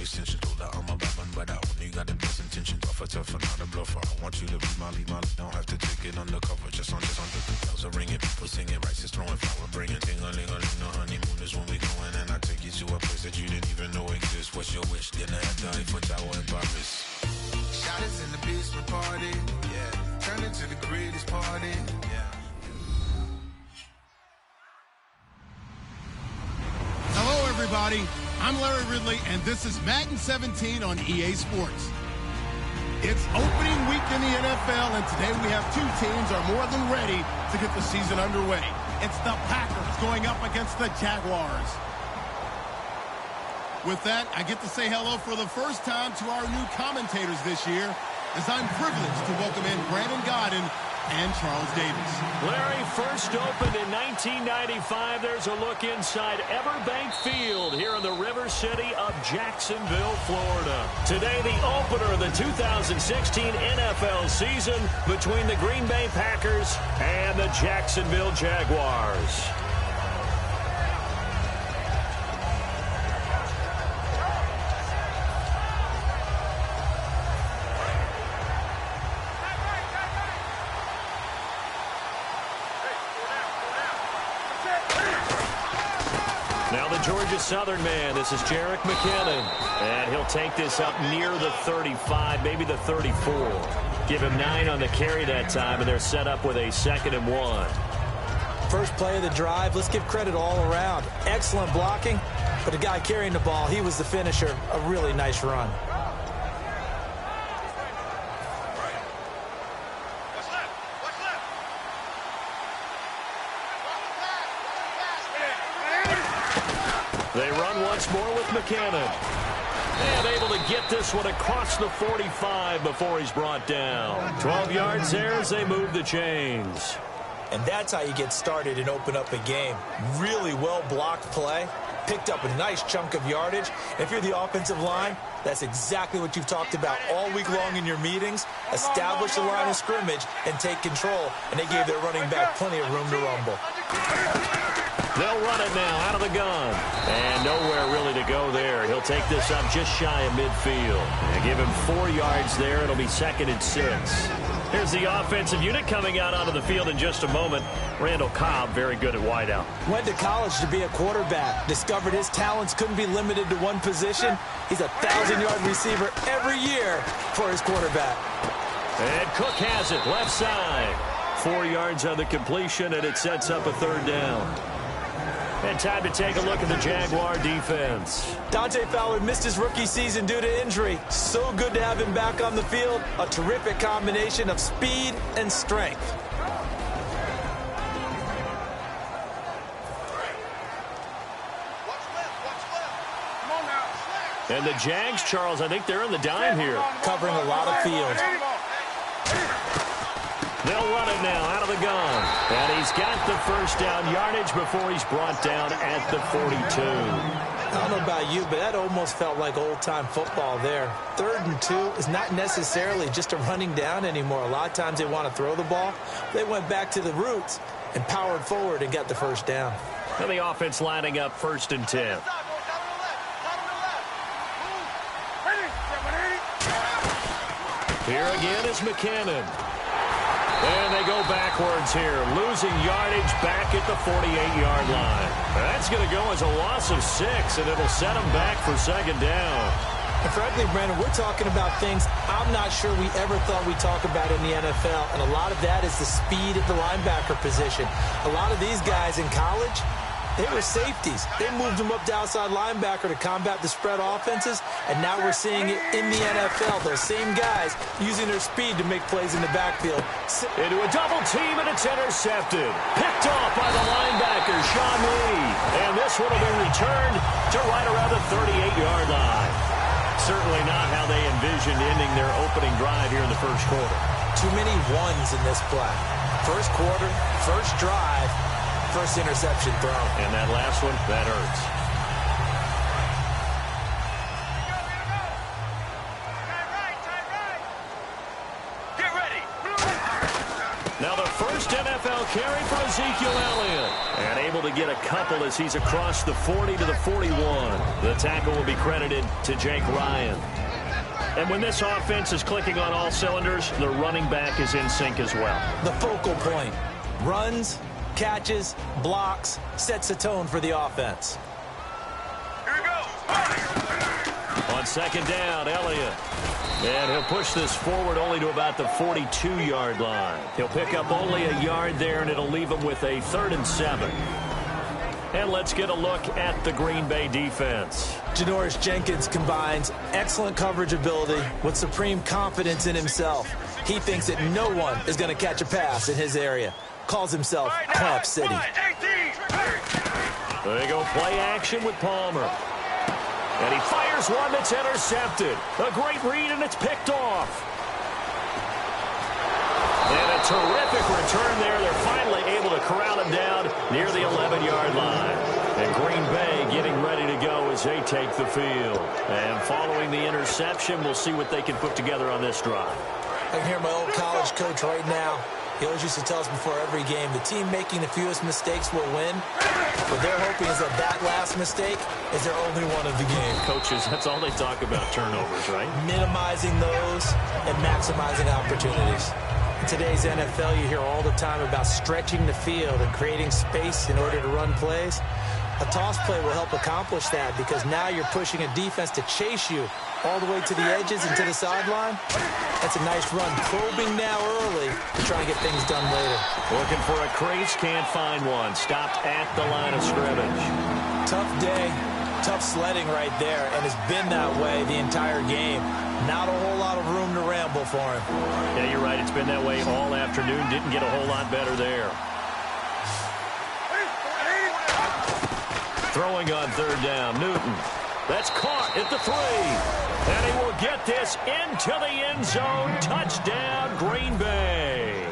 extension. Told her I'm a bad man, but I only got the best intention. Tougher, not a bluffer. I want you to be my lead, don't have to take it undercover. Just under the bells are ringing, people singing, rice is throwing, flower bringing. Ding-a-ling-a-ling, the honeymoon is when we going, and I take you to a place that you didn't even know exists. What's your wish? Dinner at the Eiffel Tower in Paris. Shot us in the basement party, yeah. Turned into the greatest party, yeah. Hello, everybody. I'm Larry Ridley, and this is Madden 17 on EA Sports. It's opening week in the NFL, and today we have two teams are more than ready to get the season underway. It's the Packers going up against the Jaguars. With that, I get to say hello for the first time to our new commentators this year, as I'm privileged to welcome in Brandon Godden and Charles Davis. Larry, first opened in 1995. There's a look inside Everbank Field here in the River City of Jacksonville, Florida. Today, the opener of the 2016 NFL season between the Green Bay Packers and the Jacksonville Jaguars. Now the Georgia Southern man, this is Jerick McKinnon, and he'll take this up near the 35, maybe the 34. Give him 9 on the carry that time, and they're set up with a 2nd and 1. First play of the drive, let's give credit all around. Excellent blocking, but the guy carrying the ball, he was the finisher. A really nice run. They run once more with McKinnon. And able to get this one across the 45 before he's brought down. 12 yards there as they move the chains. And that's how you get started and open up a game. Really well-blocked play. Picked up a nice chunk of yardage. If you're the offensive line, that's exactly what you've talked about all week long in your meetings. Establish the line of scrimmage and take control. And they gave their running back plenty of room to rumble. They'll run it now out of the gun. And nowhere really to go there. He'll take this up just shy of midfield. And give him 4 yards there. It'll be 2nd and 6. Here's the offensive unit coming out onto the field in just a moment. Randall Cobb, very good at wideout. Went to college to be a quarterback. Discovered his talents couldn't be limited to one position. He's a 1,000-yard receiver every year for his quarterback. And Cook has it, left side. 4 yards on the completion, and it sets up a 3rd down. And time to take a look at the Jaguar defense. Dante Fowler missed his rookie season due to injury. So good to have him back on the field. A terrific combination of speed and strength. And the Jags, Charles, I think they're in the dime here. Covering a lot of field. They'll run it now out of the gun. And he's got the 1st down yardage before he's brought down at the 42. I don't know about you, but that almost felt like old-time football there. 3rd and 2 is not necessarily just a running down anymore. A lot of times they want to throw the ball. They went back to the roots and powered forward and got the 1st down. And the offense lining up 1st and 10. Here again is McKinnon. And they go backwards here, losing yardage back at the 48-yard line. That's going to go as a loss of 6, and it'll set them back for 2nd down. And frankly, Brandon, we're talking about things I'm not sure we ever thought we'd talk about in the NFL, and a lot of that is the speed at the linebacker position. A lot of these guys in college, they were safeties. They moved them up to outside linebacker to combat the spread offenses, and now we're seeing it in the NFL. Those same guys using their speed to make plays in the backfield. Into a double team, and it's intercepted. Picked off by the linebacker, Sean Lee. And this one will be returned to right around the 38-yard line. Certainly not how they envisioned ending their opening drive here in the 1st quarter. Too many ones in this play. 1st quarter, 1st drive, 1st interception thrown. And that last one, that hurts. Now the 1st first NFL carry for Ezekiel Elliott. And able to get a couple as he's across the 40 to the 41. The tackle will be credited to Jake Ryan. And when this offense is clicking on all cylinders, the running back is in sync as well. The focal point. Runs, catches, blocks, sets the tone for the offense. Here we go. On second down, Elliott. And he'll push this forward only to about the 42-yard line. He'll pick up only a yard there, and it'll leave him with a 3rd and 7. And let's get a look at the Green Bay defense. Janoris Jenkins combines excellent coverage ability with supreme confidence in himself. He thinks that no one is going to catch a pass in his area. Calls himself Clamp City. There you go, play action with Palmer. And he fires one that's intercepted. A great read, and it's picked off. And a terrific return there. They're finally able to corral him down near the 11-yard line. And Green Bay getting ready to go as they take the field. And following the interception, we'll see what they can put together on this drive. I can hear my old college coach right now. He always used to tell us before every game, the team making the fewest mistakes will win. What they're hoping is that last mistake is their only one of the game. Coaches, that's all they talk about, turnovers, right? Minimizing those and maximizing opportunities. In today's NFL, you hear all the time about stretching the field and creating space in order to run plays. A toss play will help accomplish that because now you're pushing a defense to chase you all the way to the edges and to the sideline. That's a nice run. Probing now early to try and get things done later. Looking for a crease, can't find one. Stopped at the line of scrimmage. Tough day, tough sledding right there, and it's been that way the entire game. Not a whole lot of room to ramble for him. Yeah, you're right. It's been that way all afternoon. Didn't get a whole lot better there. Throwing on 3rd down, Newton. That's caught at the 3. And he will get this into the end zone. Touchdown, Green Bay.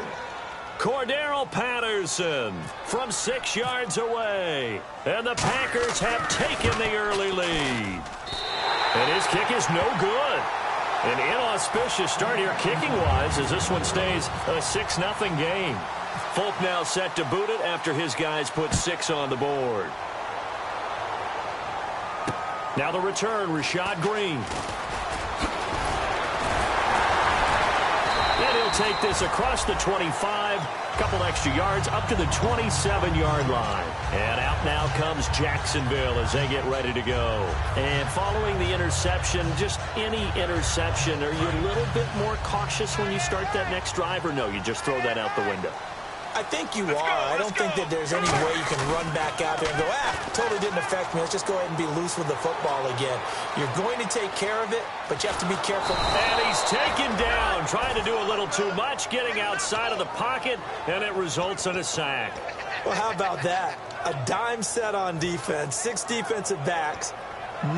Cordero Patterson from 6 yards away. And the Packers have taken the early lead. And his kick is no good. An inauspicious start here kicking-wise as this one stays a 6-0 game. Folk now set to boot it after his guys put 6 on the board. Now the return, Rashad Green. And he'll take this across the 25, couple extra yards, up to the 27-yard line. And out now comes Jacksonville as they get ready to go. And following the interception, just any interception, are you a little bit more cautious when you start that next drive, or no, you just throw that out the window? I think you are. I don't think that there's any way you can run back out there and go, totally didn't affect me. Let's just go ahead and be loose with the football again. You're going to take care of it, but you have to be careful. And he's taken down, trying to do a little too much, getting outside of the pocket, and it results in a sack. Well, how about that? A dime set on defense, 6 defensive backs.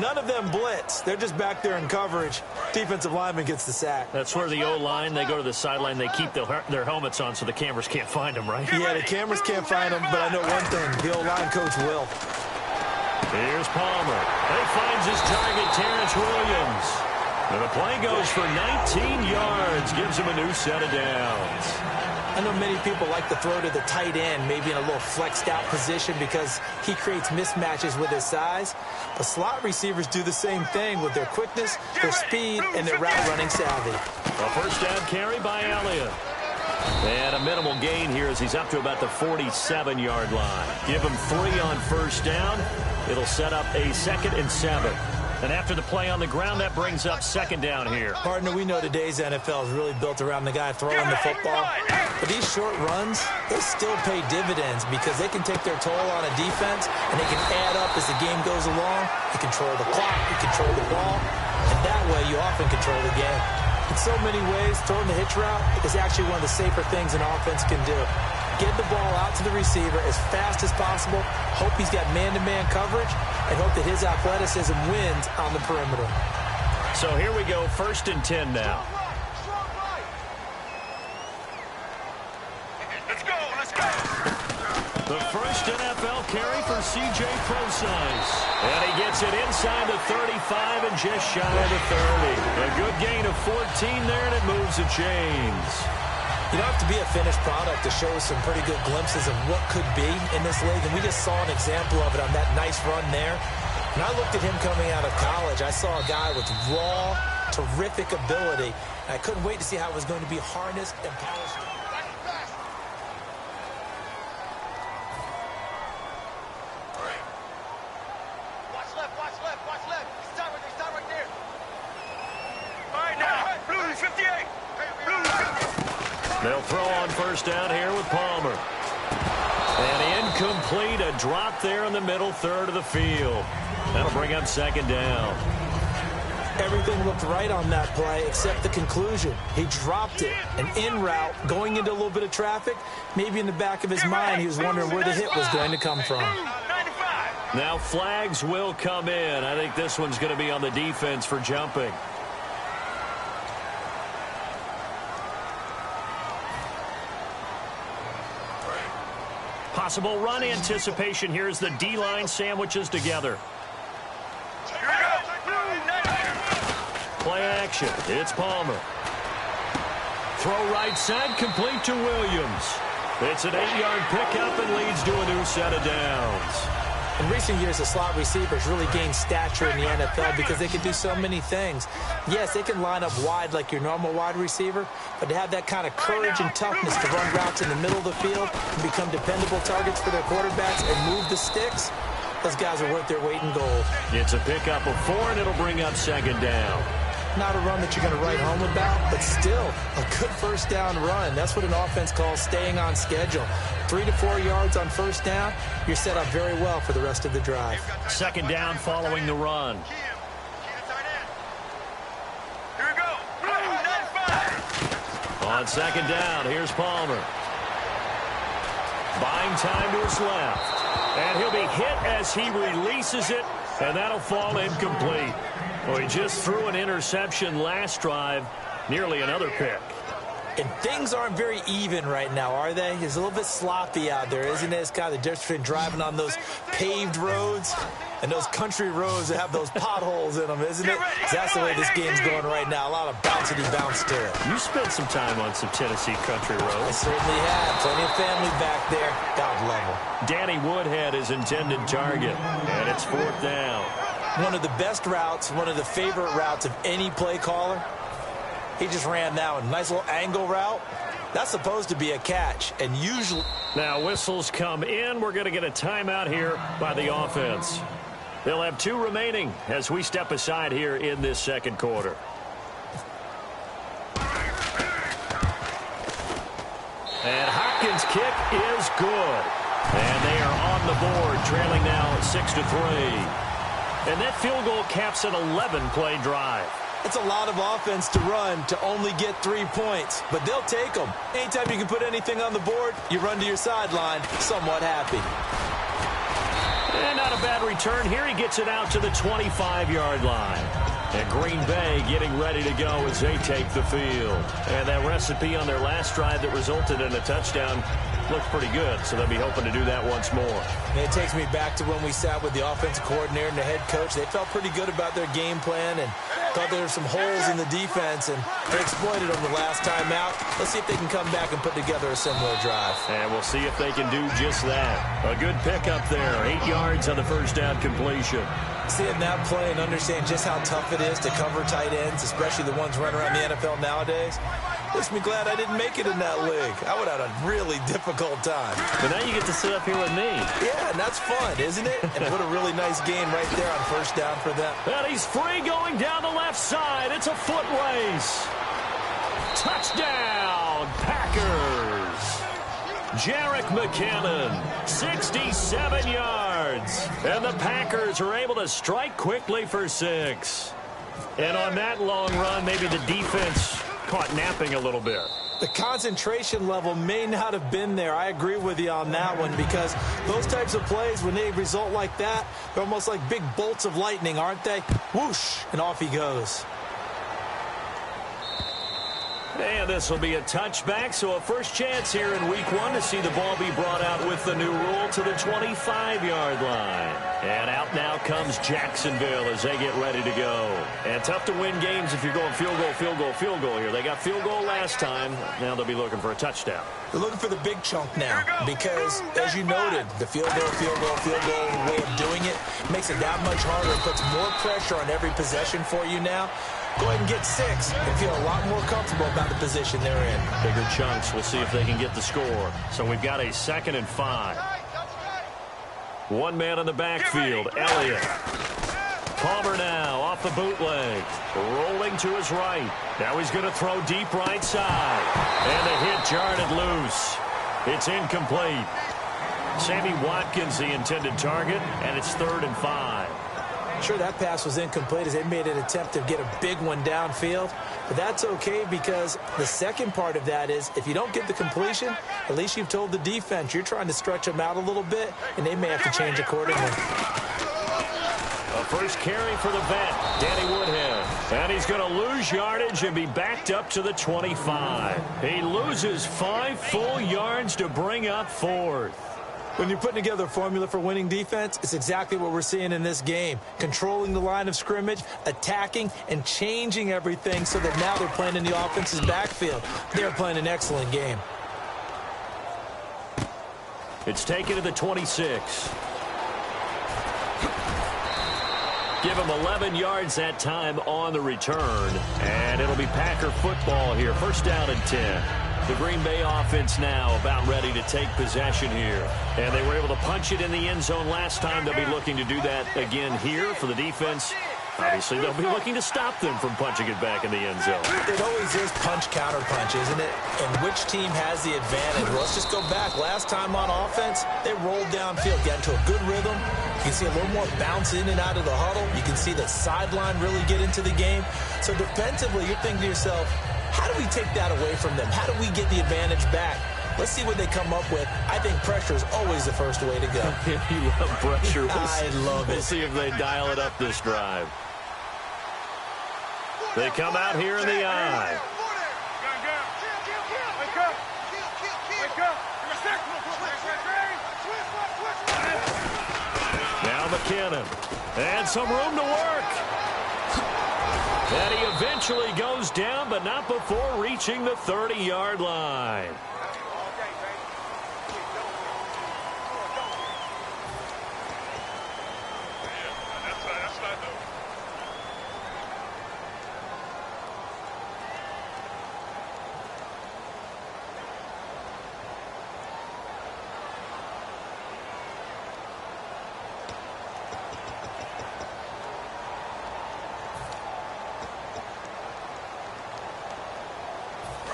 None of them blitz. They're just back there in coverage. Defensive lineman gets the sack. That's where the O-line, they go to the sideline, they keep their helmets on so the cameras can't find them, right? Yeah, the cameras can't find them, but I know one thing. The O-line coach will. Here's Palmer. He finds his target, Terrence Williams. And the play goes for 19 yards, gives him a new set of downs. I know many people like to throw to the tight end, maybe in a little flexed out position because he creates mismatches with his size. But slot receivers do the same thing with their quickness, their speed, and their route running savvy. A first down carry by Elliott. And a minimal gain here as he's up to about the 47-yard line. Give him 3 on first down. It'll set up a 2nd and 7. And after the play on the ground, that brings up 2nd down here. Partner, we know today's NFL is really built around the guy throwing the football. But these short runs, they still pay dividends because they can take their toll on a defense, and they can add up as the game goes along. You control the clock, you control the ball, and that way you often control the game. In so many ways, throwing the hitch route is actually one of the safer things an offense can do. Get the ball out to the receiver as fast as possible, hope he's got man-to-man coverage, and hope that his athleticism wins on the perimeter. So here we go, 1st and 10 now. Let's go. The first NFL carry for C.J. Prosise. And he gets it inside the 35 and just shy of the 30. A good gain of 14 there, and it moves the chains. You don't have to be a finished product to show some pretty good glimpses of what could be in this league, and we just saw an example of it on that nice run there. When I looked at him coming out of college, I saw a guy with raw, terrific ability, and I couldn't wait to see how it was going to be harnessed and polished. They'll throw on first down here with Palmer. And incomplete, a drop there in the middle third of the field. That'll bring up second down. Everything looked right on that play except the conclusion. He dropped it, and en route, going into a little bit of traffic, maybe in the back of his mind he was wondering where the hit was going to come from. Now flags will come in. I think this one's going to be on the defense for jumping. Possible run anticipation here as the D-line sandwiches together. Play action. It's Palmer. Throw right side, complete to Williams. It's an 8-yard pickup and leads to a new set of downs. In recent years, the slot receivers really gained stature in the NFL because they can do so many things. Yes, they can line up wide like your normal wide receiver, but to have that kind of courage and toughness to run routes in the middle of the field and become dependable targets for their quarterbacks and move the sticks, those guys are worth their weight in gold. It's a pickup of 4, and it'll bring up second down. Not a run that you're going to write home about, but still a good first down run. That's what an offense calls staying on schedule. 3 to 4 yards on first down, you're set up very well for the rest of the drive. Second down following the run. On second down, here's Palmer. Buying time to his left. And he'll be hit as he releases it, and that'll fall incomplete. Well, he just threw an interception last drive, nearly another pick. And things aren't very even right now, are they? It's a little bit sloppy out there, isn't it? It's kind of the difference between driving on those paved roads and those country roads that have those potholes in them, isn't it? That's the way this game's going right now. A lot of bouncy bounce to it. You spent some time on some Tennessee country roads. I certainly have. Plenty of family back there. God love them. Danny Woodhead is intended target, and it's fourth down. One of the best routes, one of the favorite routes of any play caller. He just ran that one. Nice little angle route. That's supposed to be a catch. And usually... Now whistles come in. We're going to get a timeout here by the offense. They'll have 2 remaining as we step aside here in this second quarter. And Hopkins' kick is good. And they are on the board, trailing now 6-3. And that field goal caps an 11-play drive. It's a lot of offense to run to only get 3 points, but they'll take them. Anytime you can put anything on the board, you run to your sideline somewhat happy. And not a bad return here. He gets it out to the 25-yard line. And Green Bay getting ready to go as they take the field. And that recipe on their last drive that resulted in a touchdown looks pretty good, so they'll be hoping to do that once more. And it takes me back to when we sat with the offensive coordinator and the head coach. They felt pretty good about their game plan and thought there were some holes in the defense, and they exploited them the last time out. Let's see if they can come back and put together a similar drive. And we'll see if they can do just that. A good pickup there, 8 yards on the first down completion. Seeing that play and understand just how tough it is to cover tight ends, especially the ones running around the NFL nowadays, makes me glad I didn't make it in that league. I would have had a really difficult time. But now you get to sit up here with me. Yeah, and that's fun, isn't it? And put a really nice game right there on first down for them. And he's free going down the left side. It's a foot race. Touchdown, Packers. Jerick McKinnon, 67 yards. And the Packers are able to strike quickly for 6. And on that long run, maybe the defense caught napping a little bit. The concentration level may not have been there. I agree with you on that one, because those types of plays, when they result like that, they're almost like big bolts of lightning, aren't they? Whoosh, and off he goes. And this will be a touchback, so a first chance here in week 1 to see the ball be brought out with the new rule to the 25-yard line. And out now comes Jacksonville as they get ready to go. And tough to win games if you're going field goal, field goal, field goal here. They got field goal last time. Now they'll be looking for a touchdown. They're looking for the big chunk now because, as you noted, the field goal way of doing it makes it that much harder. It puts more pressure on every possession for you now. Go ahead and get 6 and feel a lot more comfortable about the position they're in. Bigger chunks. We'll see if they can get the score. So we've got a 2nd and 5. One man in the backfield, Elliott. Palmer now off the bootleg. Rolling to his right. Now he's going to throw deep right side. And the hit jarred loose. It's incomplete. Sammy Watkins, the intended target, and it's 3rd and 5. Sure, that pass was incomplete as they made an attempt to get a big one downfield. But that's okay because the second part of that is if you don't get the completion, at least you've told the defense you're trying to stretch them out a little bit, and they may have to change accordingly. A first carry for the vet, Danny Woodhead. And he's going to lose yardage and be backed up to the 25. He loses 5 full yards to bring up 4th. When you're putting together a formula for winning defense, it's exactly what we're seeing in this game. Controlling the line of scrimmage, attacking, and changing everything so that now they're playing in the offense's backfield. They're playing an excellent game. It's taken to the 26. Give him 11 yards that time on the return. And it'll be Packer football here. First down and 10. The Green Bay offense now about ready to take possession here. And they were able to punch it in the end zone last time. They'll be looking to do that again here for the defense. Obviously, they'll be looking to stop them from punching it back in the end zone. It always is punch-counter-punch, isn't it? And which team has the advantage? Well, let's just go back. Last time on offense, they rolled downfield, got into a good rhythm. You can see a little more bounce in and out of the huddle. You can see the sideline really get into the game. So defensively, you're thinking to yourself, how do we take that away from them? How do we get the advantage back? Let's see what they come up with. I think pressure is always the first way to go. You love pressure. I love it. We'll see if they dial it up this drive. They come out here in the eye. Now McKinnon. And some room to work. And he eventually goes down, but not before reaching the 30-yard line.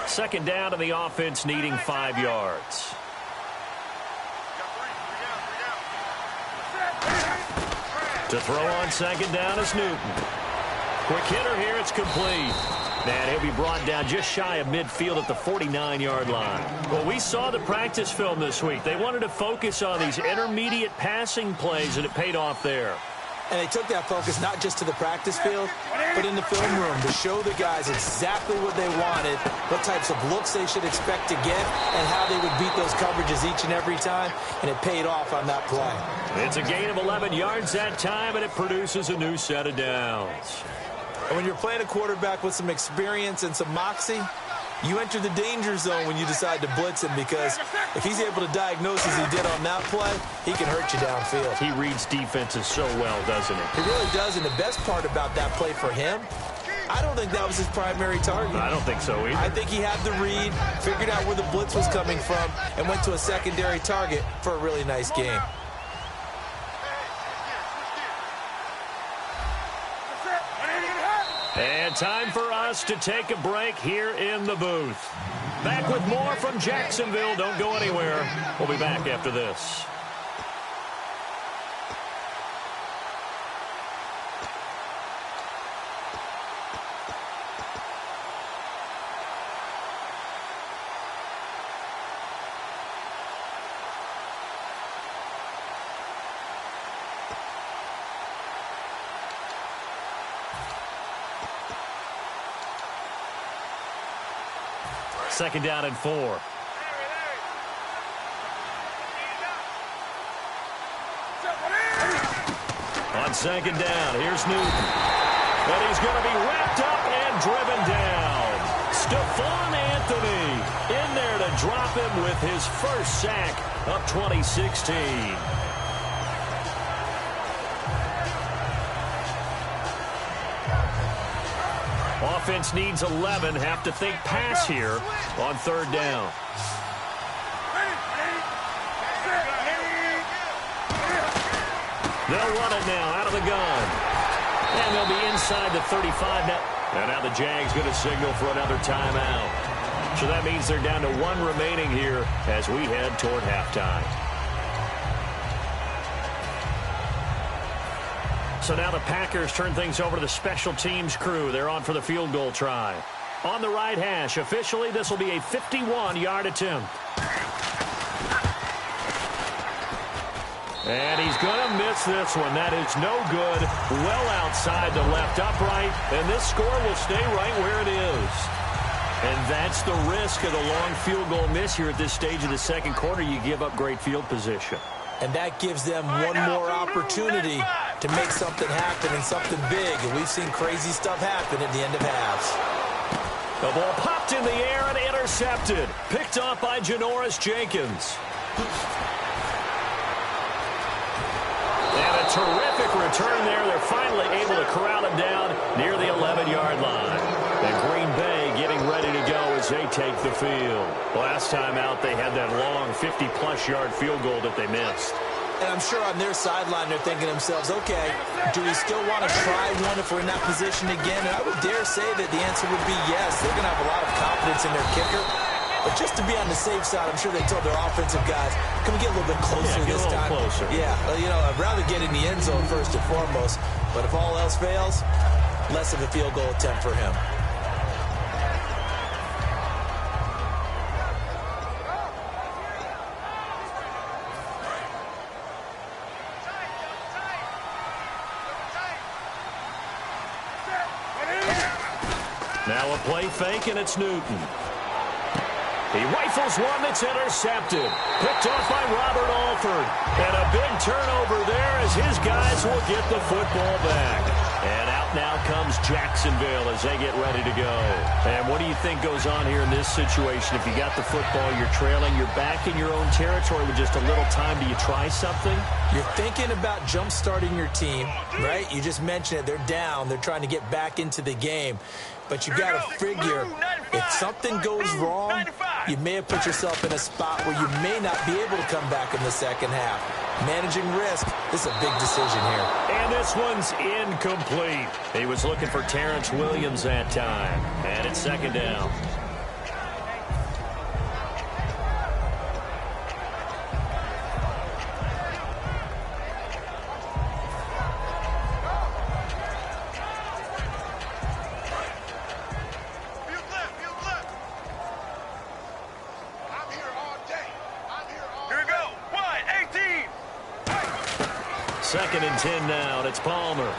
Second down to the offense needing 5 yards. To throw on second down is Newton. Quick hitter here, it's complete. And he'll be brought down just shy of midfield at the 49-yard line. Well, we saw the practice film this week. They wanted to focus on these intermediate passing plays, and it paid off there. And they took that focus not just to the practice field, but in the film room to show the guys exactly what they wanted, what types of looks they should expect to get, and how they would beat those coverages each and every time, and it paid off on that play. It's a gain of 11 yards that time, and it produces a new set of downs. And when you're playing a quarterback with some experience and some moxie, you enter the danger zone when you decide to blitz him, because if he's able to diagnose as he did on that play, he can hurt you downfield. He reads defenses so well, doesn't he? He really does, and the best part about that play for him, I don't think that was his primary target. I don't think so either. I think he had the read, figured out where the blitz was coming from, and went to a secondary target for a really nice game. And time for us to take a break here in the booth. Back with more from Jacksonville. Don't go anywhere. We'll be back after this. Second down and 4. On second down, here's Newton. And he's going to be wrapped up and driven down. Stephon Anthony in there to drop him with his first sack of 2016. Offense needs 11. Have to think pass here on third down. They'll run it now out of the gun. And they'll be inside the 35 now. And now the Jags going to signal for another timeout. So that means they're down to 1 remaining here as we head toward halftime. So now the Packers turn things over to the special teams crew. They're on for the field goal try. On the right hash, officially this will be a 51-yard attempt. And he's going to miss this one. That is no good. Well outside the left upright. And this score will stay right where it is. And that's the risk of the long field goal miss here at this stage of the second quarter. You give up great field position. And that gives them one more opportunity to make something happen and something big. And we've seen crazy stuff happen at the end of halves. The ball popped in the air and intercepted. Picked off by Janoris Jenkins. And a terrific return there. They're finally able to corral him down near the 11-yard line. And Green Bay getting ready to go as they take the field. Last time out, they had that long 50-plus yard field goal that they missed. And I'm sure on their sideline they're thinking to themselves, okay, do we still want to try one if we're in that position again? And I would dare say that the answer would be yes. They're going to have a lot of confidence in their kicker. But just to be on the safe side, I'm sure they told their offensive guys, can we get a little bit closer this time? Closer. Yeah, you know, I'd rather get in the end zone first and foremost. But if all else fails, less of a field goal attempt for him. Now a play fake, and it's Newton. He rifles one that's intercepted. Picked off by Robert Alford. And a big turnover there as his guys will get the football back. And out now comes Jacksonville as they get ready to go. And what do you think goes on here in this situation? If you got the football, you're trailing, you're back in your own territory with just a little time. Do you try something? You're thinking about jump-starting your team, right? You just mentioned it. They're down. They're trying to get back into the game. But you got to figure if something goes wrong, you may have put yourself in a spot where you may not be able to come back in the second half. Managing risk, this is a big decision here. And this one's incomplete. He was looking for Terrence Williams that time. And it's second down. Second and 10 now, and it's Palmer.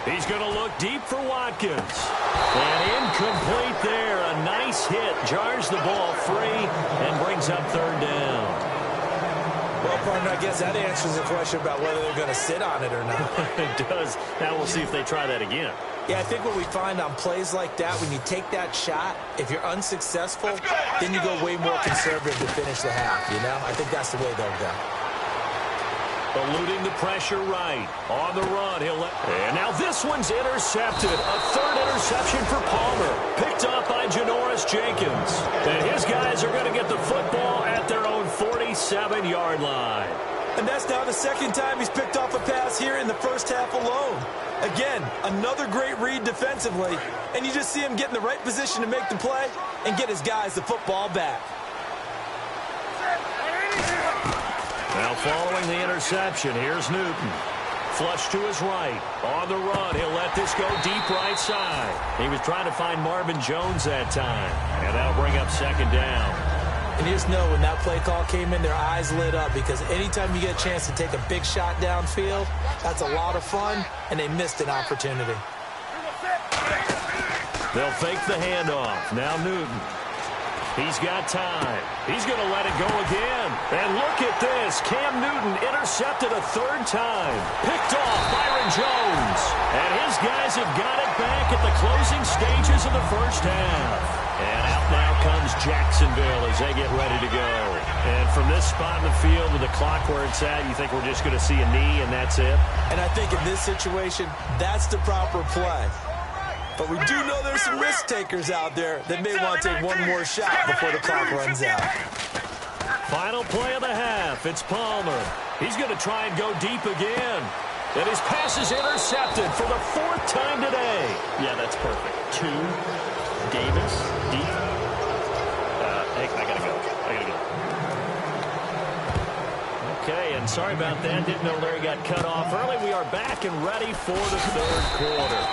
He's going to look deep for Watkins. And incomplete there. A nice hit. Jars the ball free and brings up third down. Well, partner, I guess that answers the question about whether they're going to sit on it or not. It does. Now we'll see if they try that again. Yeah, I think what we find on plays like that, when you take that shot, if you're unsuccessful, then you go way more conservative to finish the half, you know? I think that's the way they'll go. Eluding the pressure right. On the run, and now this one's intercepted. A third interception for Palmer. Picked up by Janoris Jenkins. And his guys are going to get the football at their own 47-yard line. And that's now the second time he's picked off a pass here in the first half alone. Again, another great read defensively. And you just see him get in the right position to make the play and get his guys the football back. Now following the interception, here's Newton. Flush to his right. On the run, he'll let this go deep right side. He was trying to find Marvin Jones that time. And that'll bring up second down. And you just know when that play call came in, their eyes lit up, because anytime you get a chance to take a big shot downfield, that's a lot of fun, and they missed an opportunity. They'll fake the handoff. Now Newton. He's got time. He's going to let it go again. And look at this. Cam Newton intercepted a third time. Picked off Byron Jones. And his guys have got it back at the closing stages of the first half. And out now comes Jacksonville as they get ready to go. And from this spot in the field with the clock where it's at, you think we're just going to see a knee and that's it? And I think in this situation, that's the proper play. But we do know there's some risk takers out there that may want to take one more shot before the clock runs out. Final play of the half. It's Palmer. He's going to try and go deep again. And his pass is intercepted for the fourth time today. Yeah, that's perfect. 2, Davis, deep. Hey, I got to go. Okay, and sorry about that. Didn't know Larry got cut off early. We are back and ready for the third quarter.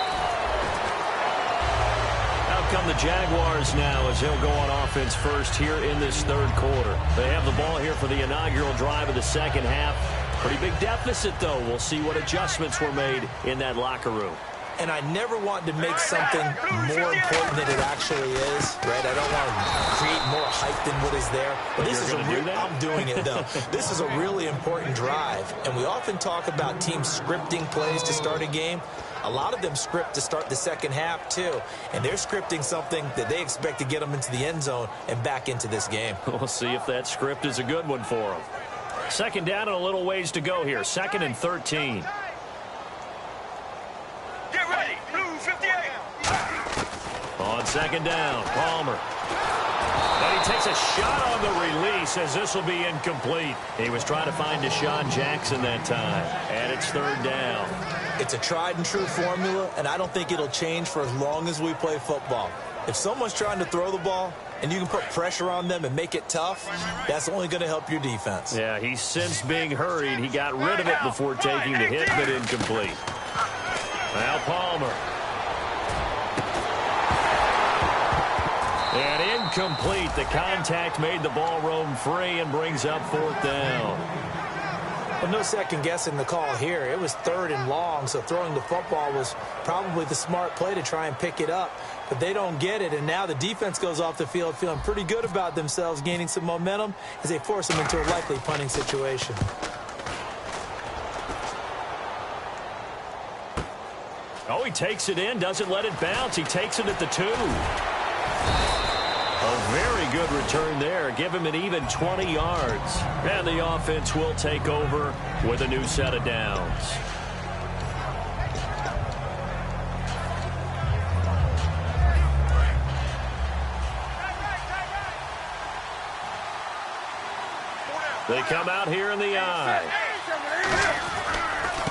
Out come the Jaguars now as they'll go on offense first here in this third quarter. They have the ball here for the inaugural drive of the second half. Pretty big deficit, though. We'll see what adjustments were made in that locker room. And I never want to make something more important than it actually is, right? I don't want to create more hype than what is there. But this is I'm doing it, though. This is a really important drive. And we often talk about teams scripting plays to start a game. A lot of them script to start the second half, too. And they're scripting something that they expect to get them into the end zone and back into this game. We'll see if that script is a good one for them. Second down and a little ways to go here. 2nd and 13. Get ready. Blue 58. On second down, Palmer. And he takes a shot on the release as this will be incomplete. He was trying to find Deshaun Jackson that time. And it's third down. It's a tried and true formula, and I don't think it'll change for as long as we play football. If someone's trying to throw the ball and you can put pressure on them and make it tough, that's only going to help your defense. Yeah, he's since being hurried. He got rid of it before taking the hit, but incomplete. Now Palmer. And incomplete. The contact made the ball roam free and brings up fourth down. But no second guessing the call here. It was 3rd and long, so throwing the football was probably the smart play to try and pick it up. But they don't get it, and now the defense goes off the field feeling pretty good about themselves, gaining some momentum as they force them into a likely punting situation. Oh, he takes it in, doesn't let it bounce. He takes it at the 2. A very good return there. Give him an even 20 yards. And the offense will take over with a new set of downs. They come out here in the eye.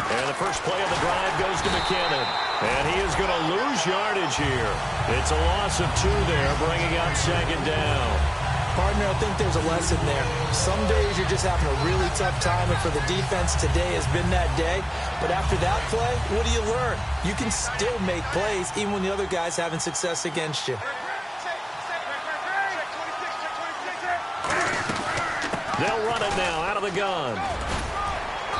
And the first play of the drive goes to McKinnon. And he is going to lose yardage here. It's a loss of 2 there, bringing up second down. Partner, I think there's a lesson there. Some days you're just having a really tough time, and for the defense, today has been that day. But after that play, what do you learn? You can still make plays even when the other guy's having success against you. They'll run it now out of the gun.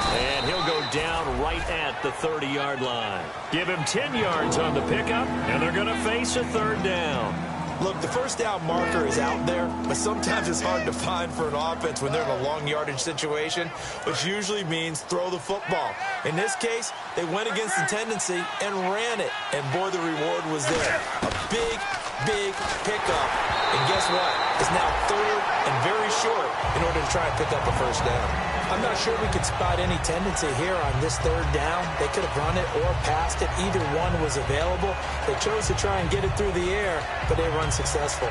And he'll go down right at the 30-yard line. Give him 10 yards on the pickup, and they're going to face a third down. Look, the first down marker is out there, but sometimes it's hard to find for an offense when they're in a long yardage situation, which usually means throw the football. In this case, they went against the tendency and ran it, and boy, the reward was there. A big, big pickup, and guess what? It's now 3rd and very short in order to try and pick up a first down. I'm not sure we could spot any tendency here on this 3rd down. They could have run it or passed it. Either one was available. They chose to try and get it through the air, but they were unsuccessful.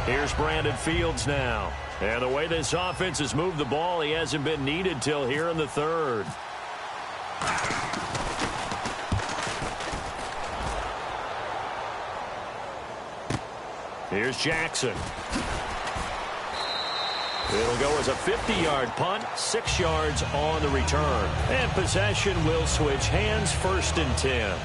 Here's Brandon Fields now. And the way this offense has moved the ball, he hasn't been needed till here in the 3rd. Here's Jackson. It'll go as a 50-yard punt, 6 yards on the return. And possession will switch hands, 1st and 10.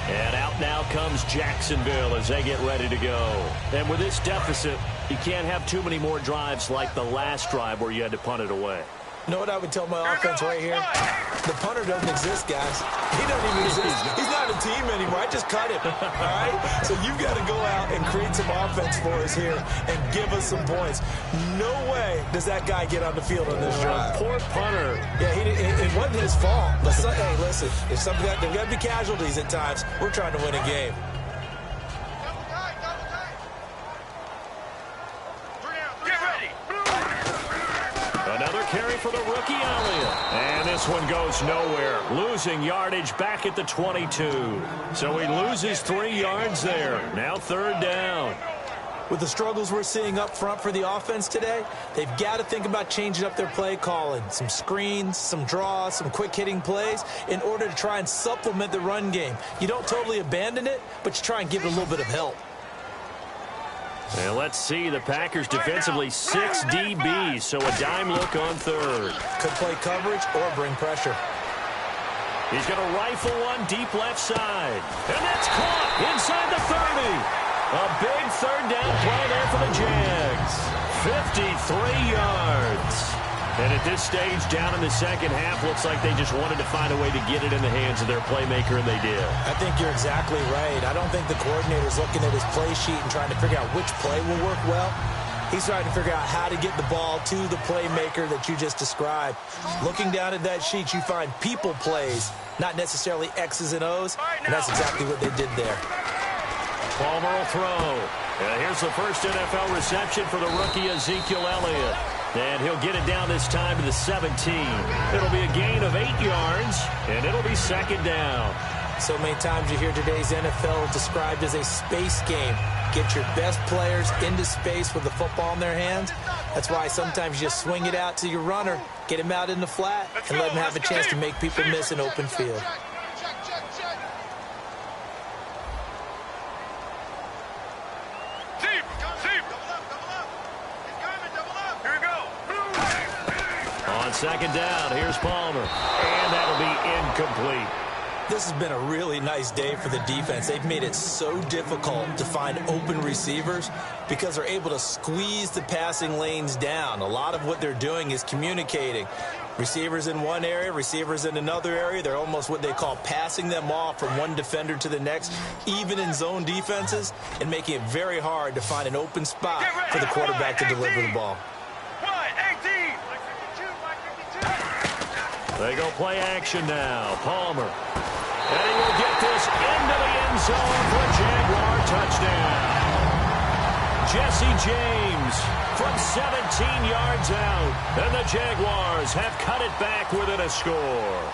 And out now comes Jacksonville as they get ready to go. And with this deficit, you can't have too many more drives like the last drive where you had to punt it away. You know what I would tell my offense right here? The punter doesn't exist, guys. He doesn't even exist. He's not a team anymore. I just cut him, all right? So you've got to go out and create some offense for us here and give us some points. No way does that guy get on the field on this drive. Poor punter. Yeah, it wasn't his fault. But hey, listen, if there's got to be casualties at times. We're trying to win a game. Another carry for the rookie Elliott. And this one goes nowhere. Losing yardage back at the 22. So he loses 3 yards there. Now 3rd down. With the struggles we're seeing up front for the offense today, they've got to think about changing up their play calling. Some screens, some draws, some quick-hitting plays in order to try and supplement the run game. You don't totally abandon it, but you try and give it a little bit of help. And let's see, the Packers defensively 6 DBs, so a dime look on 3rd. Could play coverage or bring pressure. He's going to rifle one deep left side. And that's caught inside the 30. A big 3rd down play there for the Jags. 53 yards. And at this stage, down in the second half, looks like they just wanted to find a way to get it in the hands of their playmaker, and they did. I think you're exactly right. I don't think the coordinator's looking at his play sheet and trying to figure out which play will work well. He's trying to figure out how to get the ball to the playmaker that you just described. Looking down at that sheet, you find people plays, not necessarily X's and O's, and that's exactly what they did there. Palmer will throw. And here's the first NFL reception for the rookie Ezekiel Elliott. And he'll get it down this time to the 17. It'll be a gain of 8 yards, and it'll be 2nd down. So many times you hear today's NFL described as a space game. Get your best players into space with the football in their hands. That's why sometimes you just swing it out to your runner, get him out in the flat, and let him have a chance to make people miss an open field. On 2nd down, here's Palmer. And that'll be incomplete. This has been a really nice day for the defense. They've made it so difficult to find open receivers because they're able to squeeze the passing lanes down. A lot of what they're doing is communicating. Receivers in one area, receivers in another area. They're almost what they call passing them off from one defender to the next, even in zone defenses, and making it very hard to find an open spot for the quarterback to deliver the ball. They go play action now. Palmer. And he will get this into the end zone for a Jaguar touchdown. Jesse James from 17 yards out. And the Jaguars have cut it back within a score.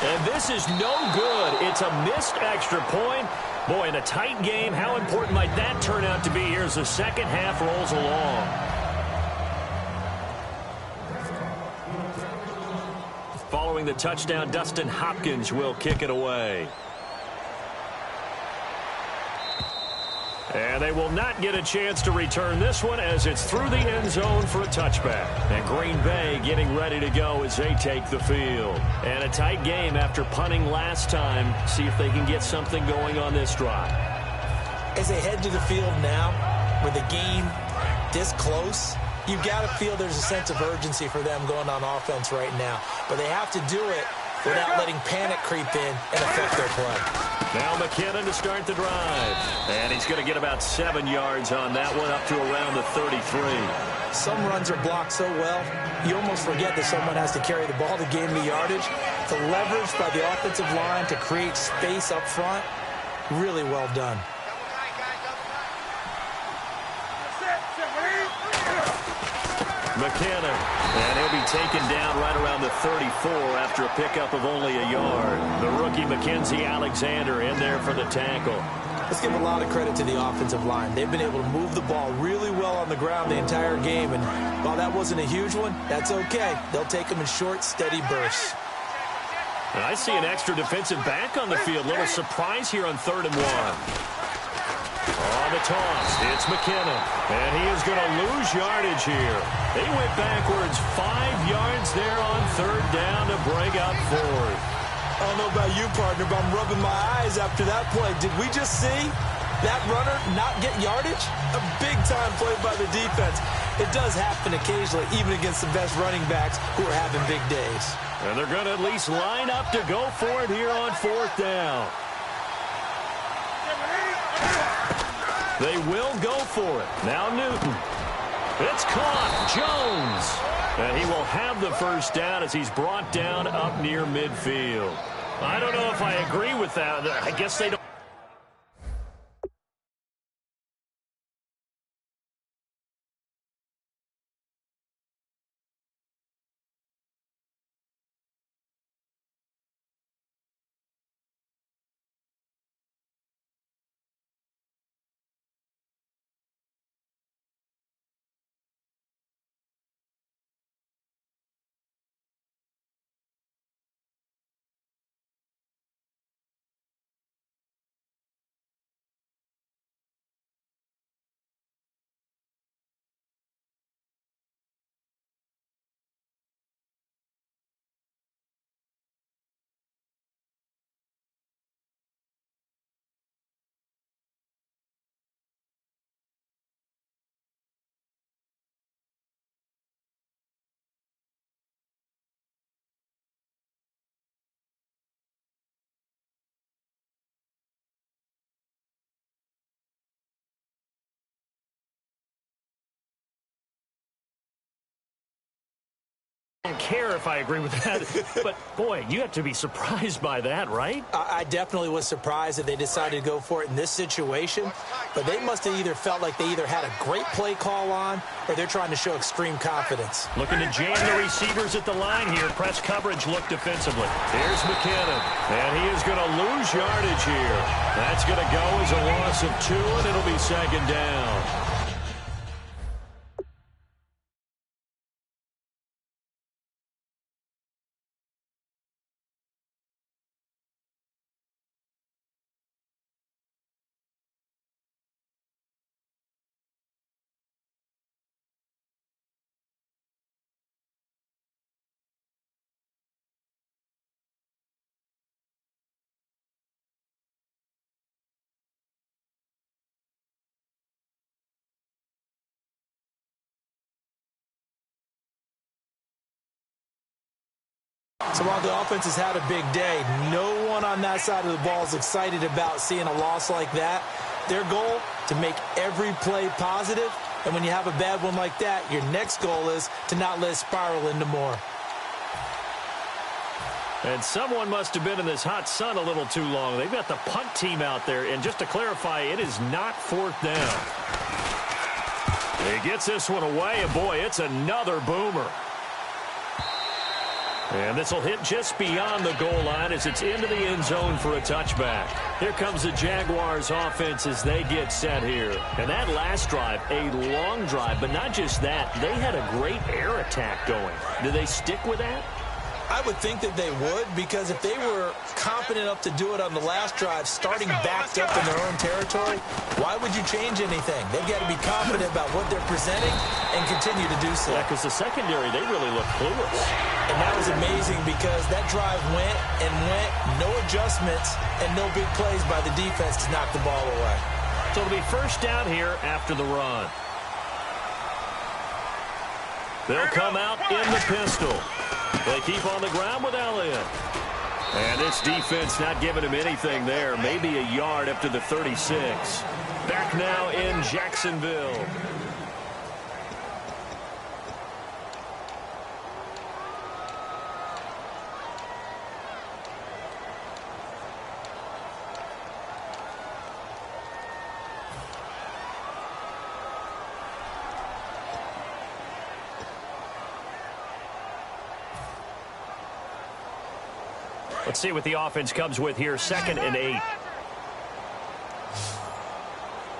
And this is no good. It's a missed extra point. Boy, in a tight game, how important might that turn out to be here as the second half rolls along? Following the touchdown, Dustin Hopkins will kick it away. And they will not get a chance to return this one as it's through the end zone for a touchback. And Green Bay getting ready to go as they take the field. And a tight game after punting last time. See if they can get something going on this drive. As they head to the field now, with the game this close, you've got to feel there's a sense of urgency for them going on offense right now. But they have to do it without letting panic creep in and affect their play. Now McKinnon to start the drive. And he's going to get about 7 yards on that one, up to around the 33. Some runs are blocked so well, you almost forget that someone has to carry the ball to gain the yardage. The leverage by the offensive line to create space up front, really well done. McKinnon, and he'll be taken down right around the 34 after a pickup of only a yard. The rookie Mackenzie Alexander in there for the tackle. Let's give a lot of credit to the offensive line. They've been able to move the ball really well on the ground the entire game, and while that wasn't a huge one, that's okay. They'll take them in short, steady bursts. And I see an extra defensive back on the field. Little surprise here on 3rd and 1. On the toss, it's McKinnon, and he is going to lose yardage here. They went backwards 5 yards there on 3rd down to bring up 4th. I don't know about you, partner, but I'm rubbing my eyes after that play. Did we just see that runner not get yardage? A big-time play by the defense. It does happen occasionally, even against the best running backs who are having big days. And they're going to at least line up to go for it here on 4th down. They will go for it. Now Newton. It's caught. Jones. And he will have the first down as he's brought down up near midfield. I don't know if I agree with that. I guess they don't. I don't care if I agree with that, but boy, you have to be surprised by that, right? I definitely was surprised that they decided to go for it in this situation, but they must have either felt like they either had a great play call on or they're trying to show extreme confidence. Looking to jam the receivers at the line here. Press coverage look defensively. Here's McKinnon, and he is going to lose yardage here. That's going to go as a loss of 2, and it'll be 2nd down. So while the offense has had a big day, no one on that side of the ball is excited about seeing a loss like that. Their goal, to make every play positive, and when you have a bad one like that, your next goal is to not let it spiral into more. And someone must have been in this hot sun a little too long. They've got the punt team out there, and just to clarify, it is not 4th down. He gets this one away, and boy, it's another boomer. And this will hit just beyond the goal line as it's into the end zone for a touchback. Here comes the Jaguars offense as they get set here. And that last drive, a long drive, but not just that. They had a great air attack going. Do they stick with that? I would think that they would, because if they were confident enough to do it on the last drive, starting backed up in their own territory, why would you change anything? They've got to be confident about what they're presenting and continue to do so. Yeah, because the secondary, they really look clueless. And that was amazing because that drive went and went, no adjustments, and no big plays by the defense to knock the ball away. So it'll be 1st down here after the run. They'll come out in the pistol. They keep on the ground with Elliott. And this defense not giving him anything there. Maybe a yard up to the 36. Back now in Jacksonville. Let's see what the offense comes with here. 2nd and 8.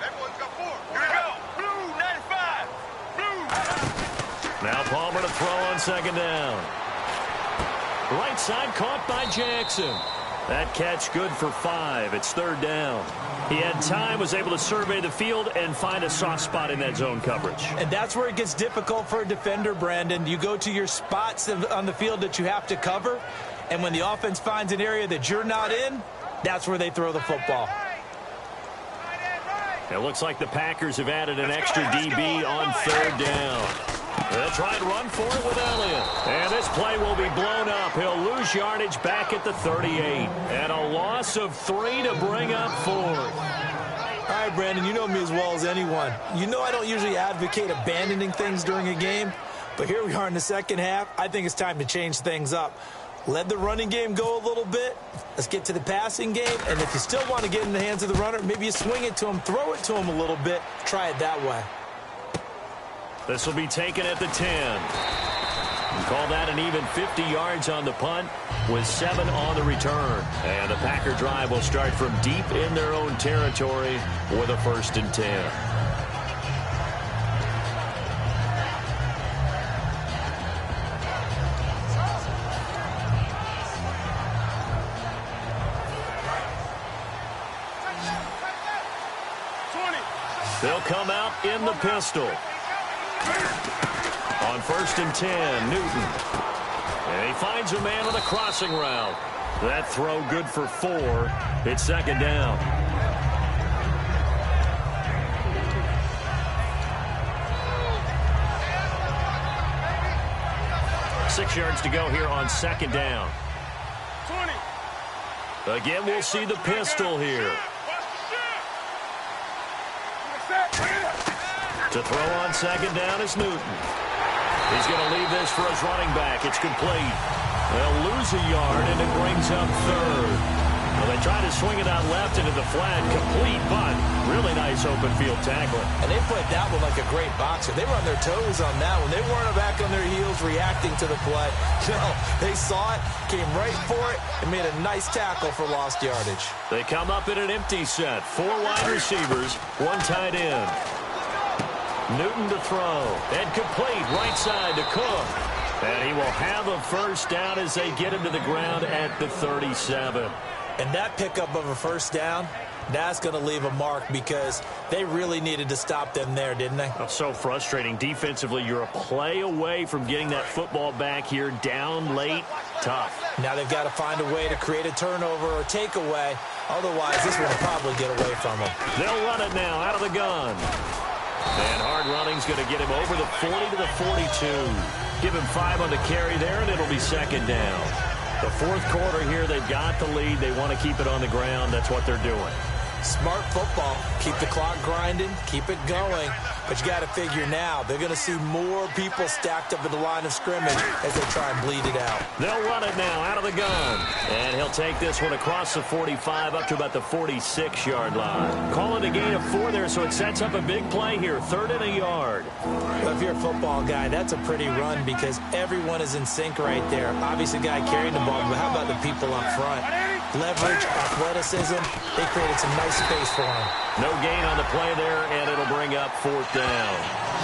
Everyone's got 4. Here we go. Blue 95. Blue. Now Palmer to throw on 2nd down. Right side caught by Jackson. That catch good for 5. It's 3rd down. He had time, was able to survey the field and find a soft spot in that zone coverage. And that's where it gets difficult for a defender, Brandon. You go to your spots on the field that you have to cover, and when the offense finds an area that you're not in, that's where they throw the football. It looks like the Packers have added an extra DB on third down. They'll try and run for it with Elliott. And this play will be blown up. He'll lose yardage back at the 38. And a loss of 3 to bring up 4. All right, Brandon, you know me as well as anyone. You know I don't usually advocate abandoning things during a game, but here we are in the second half. I think it's time to change things up. Let the running game go a little bit. Let's get to the passing game, and if you still want to get in the hands of the runner, maybe you swing it to him, throw it to him a little bit, try it that way. This will be taken at the 10. Call that an even 50 yards on the punt with 7 on the return. And the Packer drive will start from deep in their own territory with a 1st and 10. They'll come out in the pistol. On 1st and 10, Newton. And he finds a man with a crossing route. That throw good for 4. It's 2nd down. Six yards to go here on 2nd down. 20. Again, we'll see the pistol here. To throw on 2nd down is Newton. He's going to leave this for his running back. It's complete. They'll lose a yard, and it brings up 3rd. Well, they try to swing it out left into the flat. Complete, but really nice open field tackling. And they played that one like a great boxer. They were on their toes on that one. They weren't back on their heels reacting to the play. No, they saw it, came right for it, and made a nice tackle for lost yardage. They come up in an empty set. 4 wide receivers, 1 tight end. Newton to throw. And complete right side to Cook. And he will have a 1st down as they get him to the ground at the 37. And that pickup of a 1st down, that's going to leave a mark because they really needed to stop them there, didn't they? That's so frustrating. Defensively, you're a play away from getting that football back here down late. Tough. Now they've got to find a way to create a turnover or takeaway. Otherwise, this one will probably get away from them. They'll run it now out of the gun. And hard running's going to get him over the 40 to the 42. Give him 5 on the carry there, and it'll be 2nd down. The 4th quarter here, they've got the lead. They want to keep it on the ground. That's what they're doing. Smart football. Keep the clock grinding. Keep it going. But you got to figure now, they're going to see more people stacked up at the line of scrimmage as they try and bleed it out. They'll run it now out of the gun. And he'll take this one across the 45 up to about the 46-yard line. Calling a gain of 4 there, so it sets up a big play here. 3rd and a yard. Well, if you're a football guy, that's a pretty run because everyone is in sync right there. Obviously, guy carrying the ball, but how about the people up front? Leverage, athleticism, they created some nice space for him. No gain on the play there, and it'll bring up 4th down.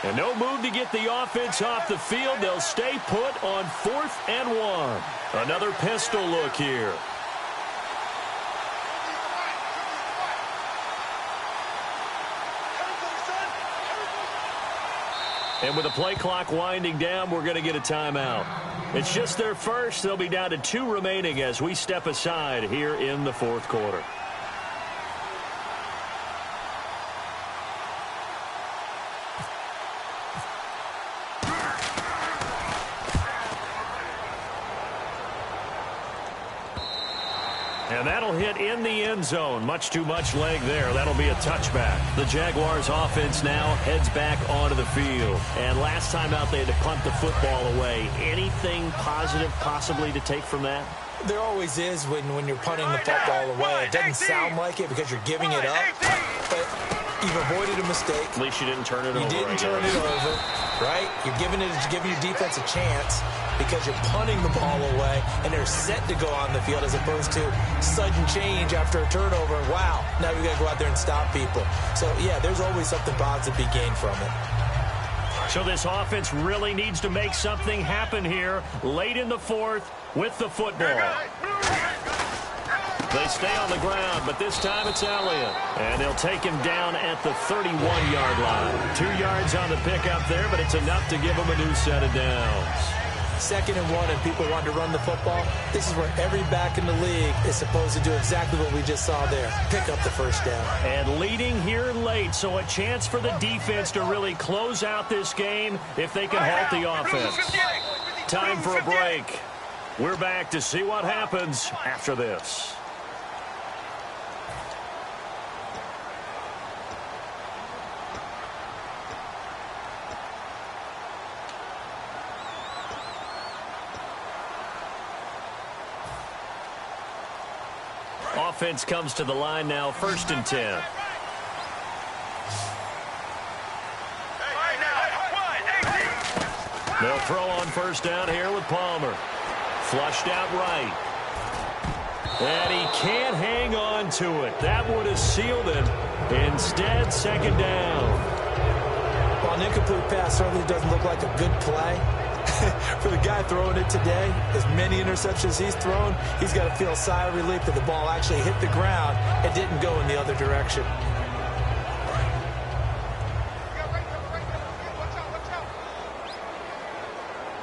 And no move to get the offense off the field. They'll stay put on 4th and 1. Another pistol look here. And with the play clock winding down, we're going to get a timeout. It's just their first. They'll be down to 2 remaining as we step aside here in the 4th quarter. And that'll hit in the end zone. Much too much leg there. That'll be a touchback. The Jaguars offense now heads back onto the field. And last time out, they had to punt the football away. Anything positive possibly to take from that? There always is when you're punting the football away. It doesn't sound like it because you're giving it up, but you've avoided a mistake. At least you didn't turn it over. You didn't turn it over, right? You're giving your defense a chance because you're punting the ball away, and they're set to go on the field as opposed to sudden change after a turnover. Wow, now we got to go out there and stop people. So, yeah, there's always something positive to be gained from it. So this offense really needs to make something happen here late in the 4th with the football. They stay on the ground, but this time it's Elliott. And they'll take him down at the 31-yard line. 2 yards on the pickup there, but it's enough to give him a new set of downs. 2nd and 1 and people want to run the football. This is where every back in the league is supposed to do exactly what we just saw there. Pick up the first down. And leading here late, so a chance for the defense to really close out this game if they can halt the offense. Time for a break. We're back to see what happens after this. Offense comes to the line now, 1st and 10. They'll throw on 1st down here with Palmer. Flushed out right. And he can't hang on to it. That would have sealed it. Instead, 2nd down. Well, an incomplete pass certainly doesn't look like a good play. For the guy throwing it today, as many interceptions he's thrown, he's got to feel a sigh of relief that the ball actually hit the ground and didn't go in the other direction.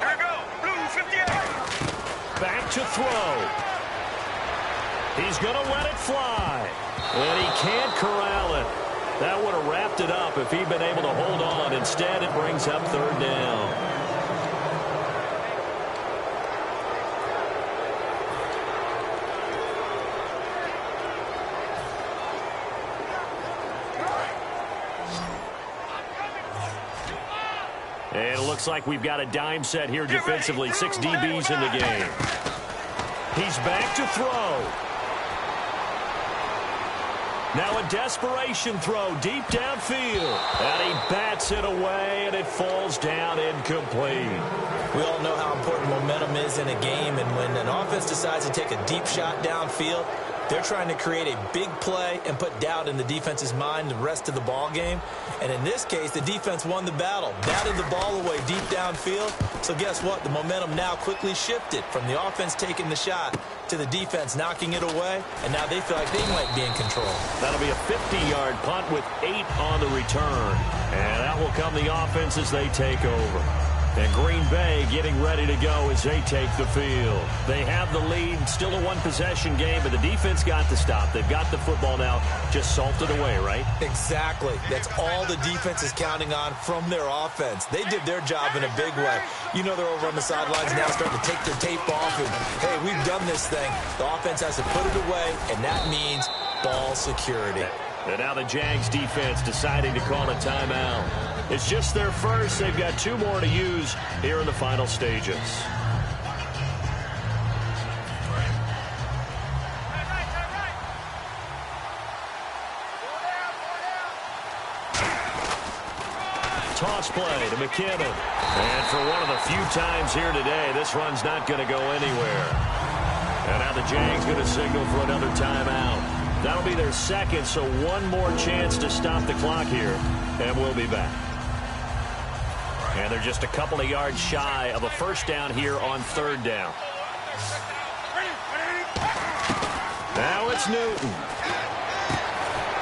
Here we go. Blue 58. Back to throw. He's going to let it fly. And he can't corral it. That would have wrapped it up if he'd been able to hold on. Instead, it brings up 3rd down. And it looks like we've got a dime set here defensively. 6 DBs in the game. He's back to throw. Now a desperation throw deep downfield. And he bats it away, and it falls down incomplete. We all know how important momentum is in a game, and when an offense decides to take a deep shot downfield, they're trying to create a big play and put doubt in the defense's mind the rest of the ball game. And in this case, the defense won the battle, batted the ball away deep downfield. So guess what? The momentum now quickly shifted from the offense taking the shot to the defense knocking it away, and now they feel like they might be in control. That'll be a 50-yard punt with 8 on the return. And that will come the offense as they take over. And Green Bay getting ready to go as they take the field. They have the lead, still a one-possession game, but the defense got to stop. They've got the football now, just salted away, right? Exactly. That's all the defense is counting on from their offense. They did their job in a big way. You know they're over on the sidelines now starting to take their tape off and, hey, we've done this thing. The offense has to put it away, and that means ball security. And now the Jags defense deciding to call a timeout. It's just their first. They've got 2 more to use here in the final stages. Toss play to McKinnon. And for one of the few times here today, this run's not going to go anywhere. And now the Jags going to signal for another timeout. That'll be their second, so one more chance to stop the clock here, and we'll be back. And they're just a couple of yards shy of a first down here on third down. Now it's Newton.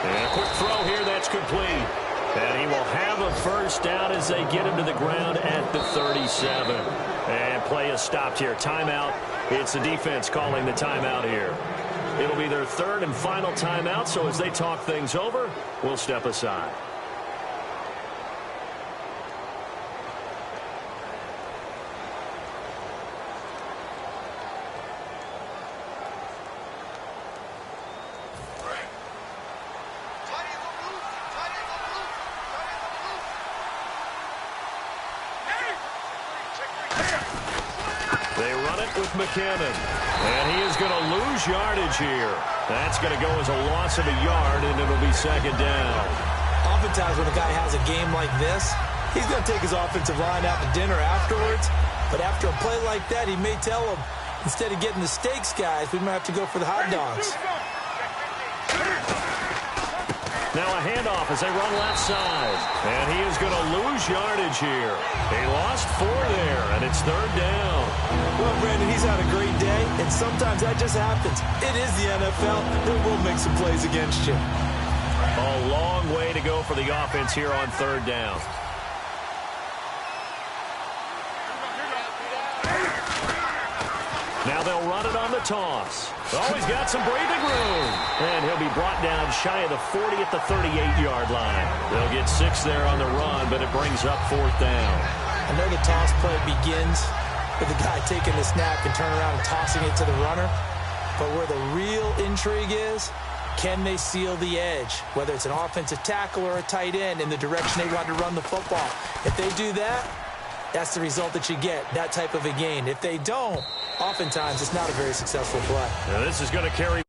And a quick throw here that's complete. And he will have a first down as they get him to the ground at the 37. And play is stopped here. Timeout. It's the defense calling the timeout here. It'll be their third and final timeout, so as they talk things over, we'll step aside. With McKinnon, and he is going to lose yardage here. That's going to go as a loss of a yard, and it'll be second down. Oftentimes when a guy has a game like this, he's going to take his offensive line out to dinner afterwards, but after a play like that, he may tell them, instead of getting the steaks, guys, we might have to go for the hot dogs. Now a handoff as they run left side, and he is going to lose yardage here. He lost 4 there, and it's third down. Well, Brandon, he's had a great day, and sometimes that just happens. It is the NFL. They will make some plays against you. A long way to go for the offense here on third down. Now they'll run it on the toss. Oh, he's got some breathing room. And he'll be brought down shy of the 40 at the 38-yard line. They'll get 6 there on the run, but it brings up fourth down. I know the toss play begins with the guy taking the snap and turning around and tossing it to the runner. But where the real intrigue is, can they seal the edge? Whether it's an offensive tackle or a tight end in the direction they want to run the football. If they do that, that's the result that you get, that type of a gain. If they don't, oftentimes it's not a very successful play. Now this is going to carry